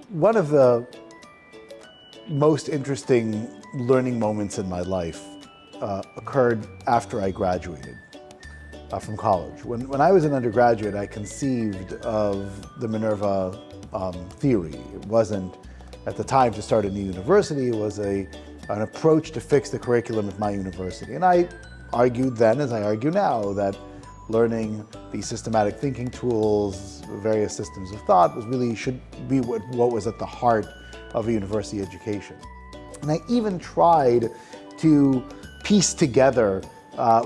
One of the most interesting learning moments in my life occurred after I graduated from college. When I was an undergraduate, I conceived of the Minerva theory. It wasn't, at the time, to start a new university. It was an approach to fix the curriculum at my university. And I argued then, as I argue now, that learning these systematic thinking tools, various systems of thought, should be what was at the heart of a university education. And I even tried to piece together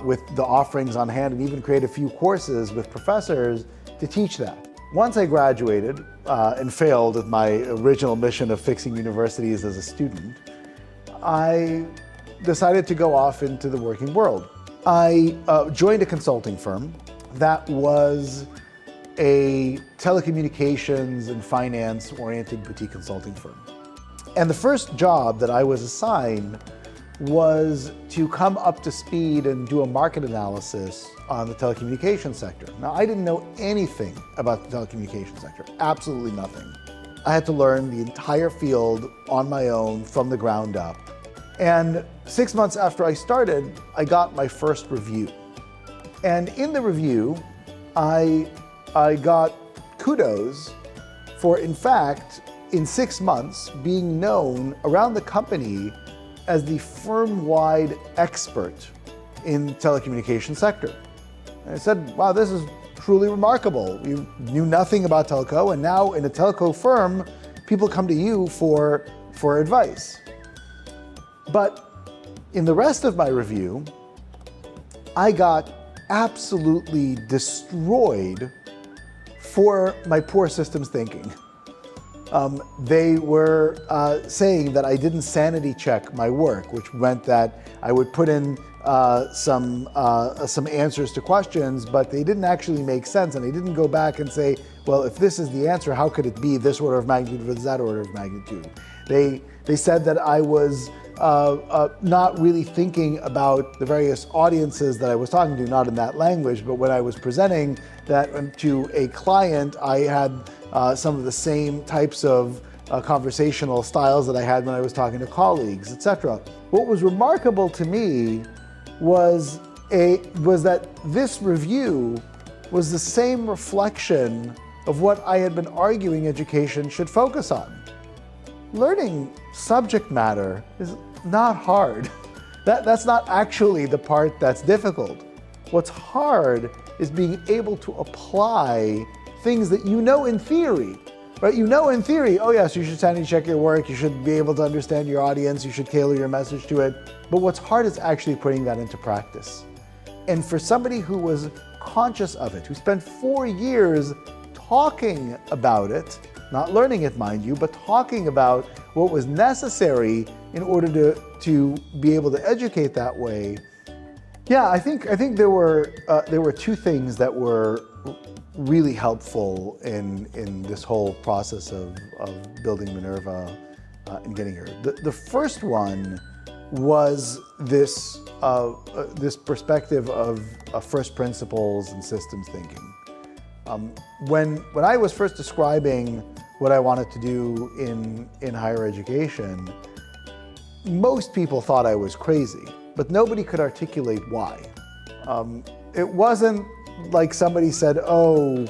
with the offerings on hand and even create a few courses with professors to teach that. Once I graduated and failed at my original mission of fixing universities as a student, I decided to go off into the working world. I joined a consulting firm that was a telecommunications and finance-oriented boutique consulting firm. And the first job that I was assigned was to come up to speed and do a market analysis on the telecommunications sector. Now, I didn't know anything about the telecommunications sector, absolutely nothing. I had to learn the entire field on my own from the ground up. And 6 months after I started, I got my first review. And in the review, I got kudos for, in fact, in 6 months, being known around the company as the firm-wide expert in the telecommunications sector. And I said, wow, this is truly remarkable. You knew nothing about telco, and now in a telco firm, people come to you for advice. But in the rest of my review, I got absolutely destroyed for my poor systems thinking. They were saying that I didn't sanity check my work, which meant that I would put in some answers to questions, but they didn't actually make sense, and I didn't go back and say, well, if this is the answer, how could it be this order of magnitude versus that order of magnitude? They said that I was not really thinking about the various audiences that I was talking to, not in that language, but when I was presenting that to a client, I had some of the same types of conversational styles that I had when I was talking to colleagues, etc. What was remarkable to me was that this review was the same reflection of what I had been arguing education should focus on. Learning subject matter is not hard. That's not actually the part that's difficult. What's hard is being able to apply things that you know in theory, right? You know in theory, oh yes, you should sanity check your work, you should be able to understand your audience, you should tailor your message to it. But what's hard is actually putting that into practice. And for somebody who was conscious of it, who spent 4 years talking about it, not learning it, mind you, but talking about what was necessary in order to be able to educate that way. Yeah, I think there were two things that were really helpful in this whole process of building Minerva and getting here. The first one was this perspective of first principles and systems thinking. When I was first describing what I wanted to do in higher education, most people thought I was crazy, but nobody could articulate why. It wasn't like somebody said, oh,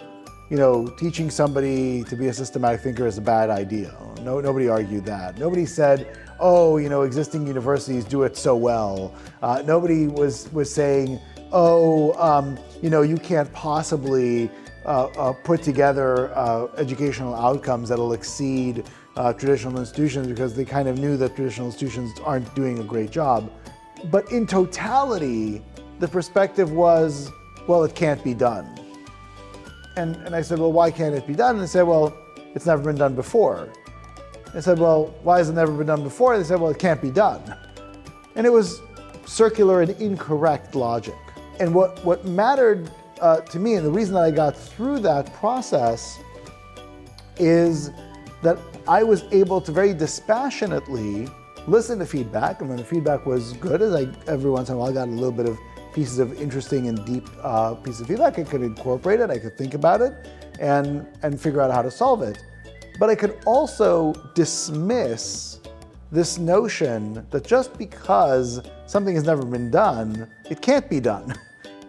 teaching somebody to be a systematic thinker is a bad idea. No, nobody argued that. Nobody said, oh, existing universities do it so well. Nobody was saying, oh, you can't possibly put together educational outcomes that'll exceed traditional institutions, because they kind of knew that traditional institutions aren't doing a great job. But in totality, the perspective was, well, it can't be done. And I said, well, why can't it be done? And they said, well, it's never been done before. I said, well, why has it never been done before? They said, well, it can't be done. And it was circular and incorrect logic. And what mattered to me, and the reason that I got through that process, is that I was able to very dispassionately listen to feedback, and when the feedback was good, every once in a while I got a little bit of pieces of interesting and deep pieces of feedback, I could incorporate it, I could think about it, and figure out how to solve it. But I could also dismiss this notion that just because something has never been done, it can't be done.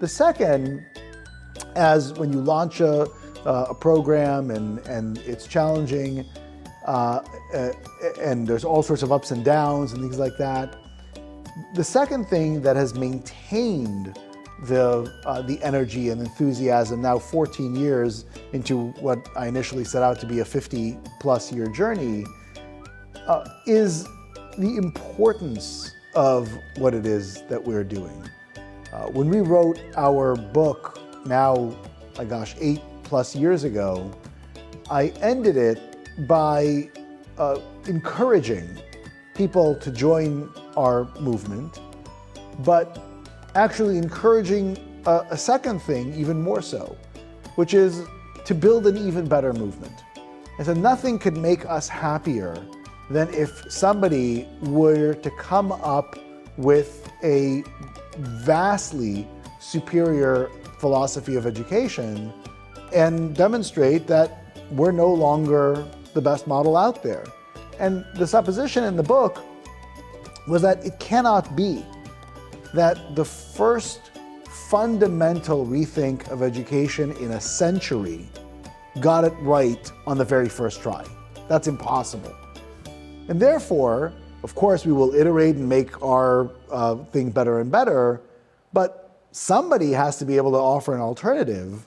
The second, as when you launch a program and it's challenging, and there's all sorts of ups and downs and things like that. The second thing that has maintained the energy and enthusiasm now 14 years into what I initially set out to be a 50-plus year journey is the importance of what it is that we're doing. When we wrote our book now, 8+ years ago, I ended it by encouraging people to join our movement, but actually encouraging a second thing even more so, which is to build an even better movement. And so nothing could make us happier than if somebody were to come up with a vastly superior philosophy of education and demonstrate that we're no longer the best model out there. And the supposition in the book was that it cannot be that the first fundamental rethink of education in a century got it right on the very first try. That's impossible. And therefore, of course, we will iterate and make our thing better and better, but somebody has to be able to offer an alternative.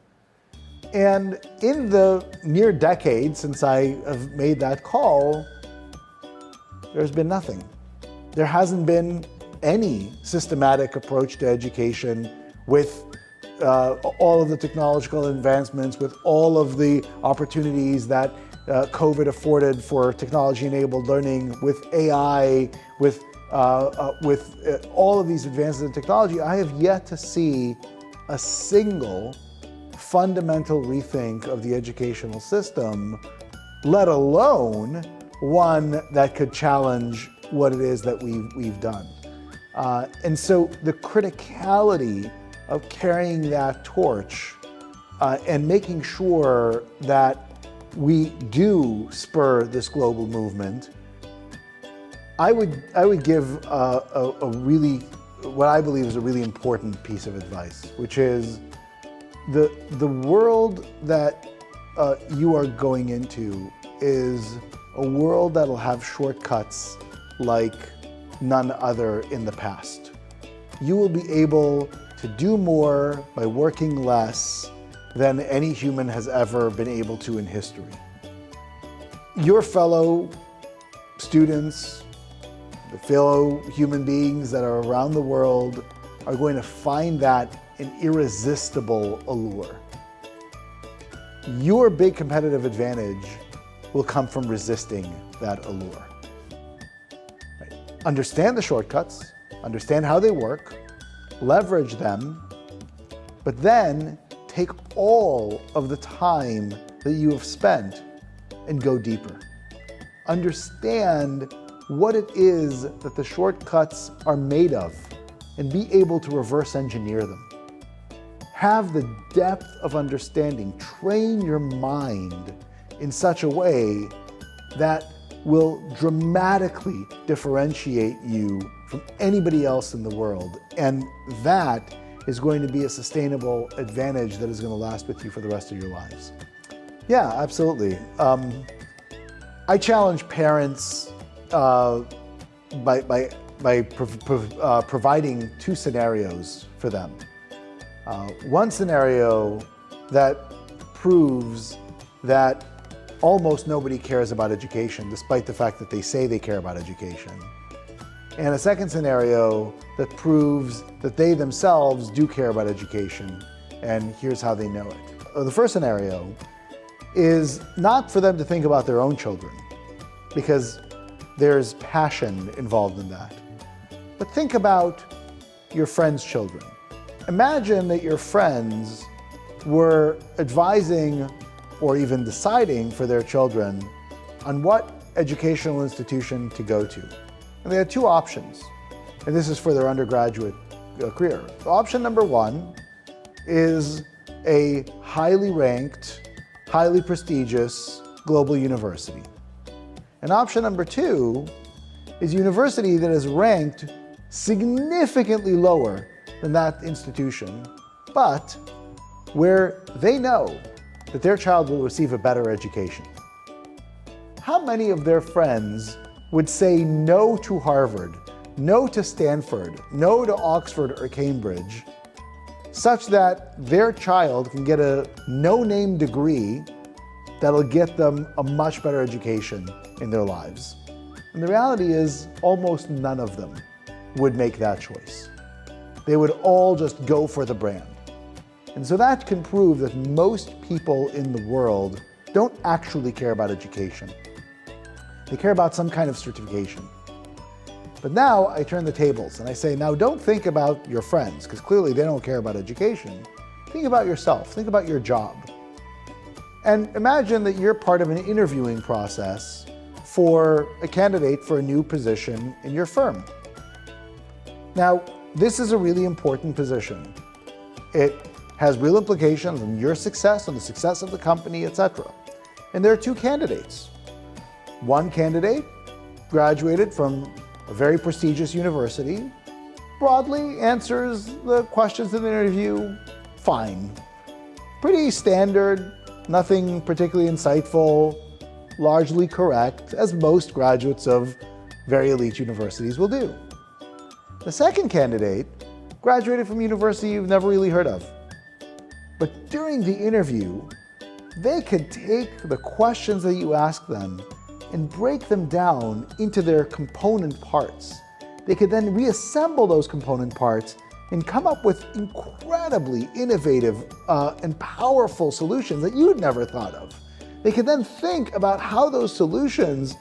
And in the near decade since I have made that call, there's been nothing. There hasn't been any systematic approach to education with all of the technological advancements, with all of the opportunities that COVID afforded for technology-enabled learning, with AI, with all of these advances in technology. I have yet to see a single fundamental rethink of the educational system, let alone one that could challenge what it is that we've done. And so the criticality of carrying that torch and making sure that we do spur this global movement, I would give a really, what I believe is a really important piece of advice, which is the world that you are going into is a world that'll have shortcuts like none other in the past. You will be able to do more by working less than any human has ever been able to in history. Your fellow students, the fellow human beings that are around the world are going to find that an irresistible allure. Your big competitive advantage will come from resisting that allure. Right. Understand the shortcuts, understand how they work, leverage them, but then take all of the time that you have spent and go deeper. Understand what it is that the shortcuts are made of and be able to reverse engineer them. Have the depth of understanding, train your mind in such a way that will dramatically differentiate you from anybody else in the world. And that is going to be a sustainable advantage that is going to last with you for the rest of your lives. Yeah, absolutely. I challenge parents by providing two scenarios for them. One scenario that proves that almost nobody cares about education, despite the fact that they say they care about education. And a second scenario that proves that they themselves do care about education, and here's how they know it. The first scenario is not for them to think about their own children, because there's passion involved in that. But think about your friends' children. Imagine that your friends were advising or even deciding for their children on what educational institution to go to. And they had two options, and this is for their undergraduate career. Option number one is a highly ranked, highly prestigious global university. And option number 2 is university that is ranked significantly lower than that institution, but where they know that their child will receive a better education. How many of their friends would say no to Harvard, no to Stanford, no to Oxford or Cambridge, such that their child can get a no-name degree that'll get them a much better education in their lives? And the reality is, almost none of them would make that choice. They would all just go for the brand. And so that can prove that most people in the world don't actually care about education. They care about some kind of certification. But now I turn the tables and I say, now don't think about your friends, because clearly they don't care about education. Think about yourself, think about your job. And imagine that you're part of an interviewing process for a candidate for a new position in your firm. Now, this is a really important position. It has real implications on your success, on the success of the company, etc. And there are 2 candidates. One candidate graduated from a very prestigious university, broadly answers the questions in the interview fine. Pretty standard, nothing particularly insightful, largely correct, as most graduates of very elite universities will do. The second candidate graduated from a university you've never really heard of. But during the interview, they could take the questions that you ask them and break them down into their component parts. They could then reassemble those component parts and come up with incredibly innovative and powerful solutions that you'd never thought of. They could then think about how those solutions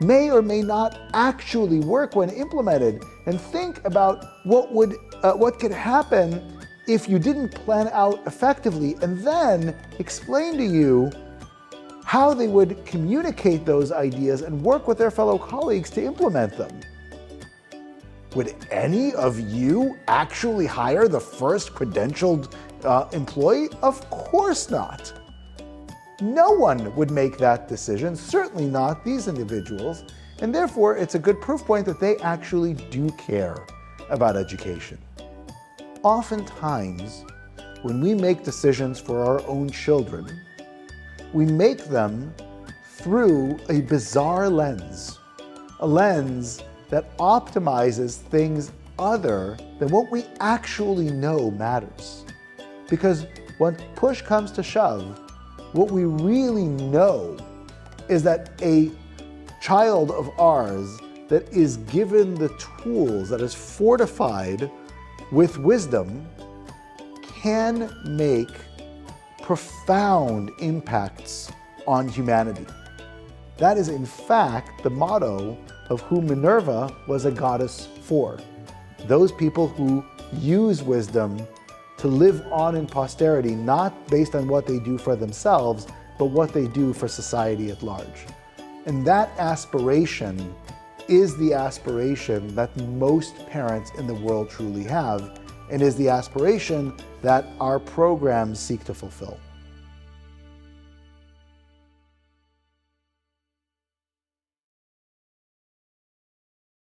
may or may not actually work when implemented, and think about what could happen if you didn't plan out effectively, and then explain to you how they would communicate those ideas and work with their fellow colleagues to implement them. Would any of you actually hire the first credentialed employee? Of course not. No one would make that decision, certainly not these individuals, and therefore it's a good proof point that they actually do care about education. Oftentimes, when we make decisions for our own children, we make them through a bizarre lens, a lens that optimizes things other than what we actually know matters. Because when push comes to shove, what we really know is that a child of ours that is given the tools, that is fortified with wisdom, can make profound impacts on humanity. That is, in fact, the motto of who Minerva was a goddess for. Those people who use wisdom to live on in posterity, not based on what they do for themselves, but what they do for society at large. And that aspiration is the aspiration that most parents in the world truly have, and is the aspiration that our programs seek to fulfill.